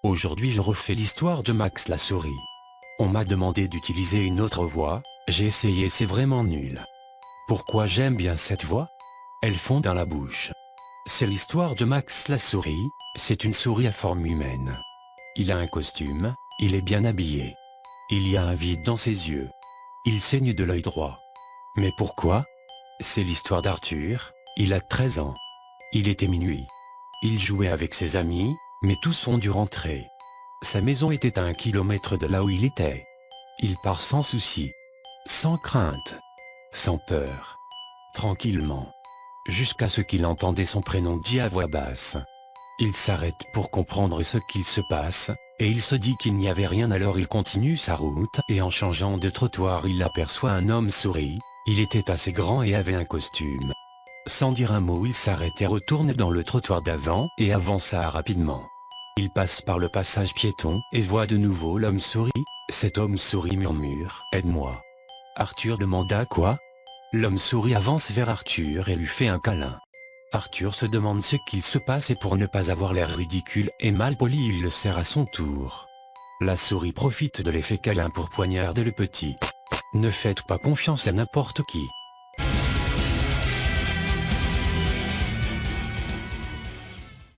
Aujourd'hui je refais l'histoire de Max la souris. On m'a demandé d'utiliser une autre voix, j'ai essayé, c'est vraiment nul. Pourquoi j'aime bien cette voix? Elle fond dans la bouche. C'est l'histoire de Max la souris, c'est une souris à forme humaine. Il a un costume, il est bien habillé. Il y a un vide dans ses yeux. Il saigne de l'œil droit. Mais pourquoi? C'est l'histoire d'Arthur, il a 13 ans. Il était minuit. Il jouait avec ses amis, mais tous ont dû rentrer. Sa maison était à 1 kilomètre de là où il était. Il part sans souci, sans crainte, sans peur, tranquillement, jusqu'à ce qu'il entendait son prénom dit à voix basse. Il s'arrête pour comprendre ce qu'il se passe, et il se dit qu'il n'y avait rien, alors il continue sa route et en changeant de trottoir il aperçoit un homme souris, il était assez grand et avait un costume. Sans dire un mot il s'arrête et retourne dans le trottoir d'avant et avança rapidement. Il passe par le passage piéton et voit de nouveau l'homme souris. Cet homme souris murmure « Aide-moi ». Arthur demanda quoi? L'homme souris avance vers Arthur et lui fait un câlin. Arthur se demande ce qu'il se passe et pour ne pas avoir l'air ridicule et mal poli il le serre à son tour. La souris profite de l'effet câlin pour poignarder le petit. Ne faites pas confiance à n'importe qui.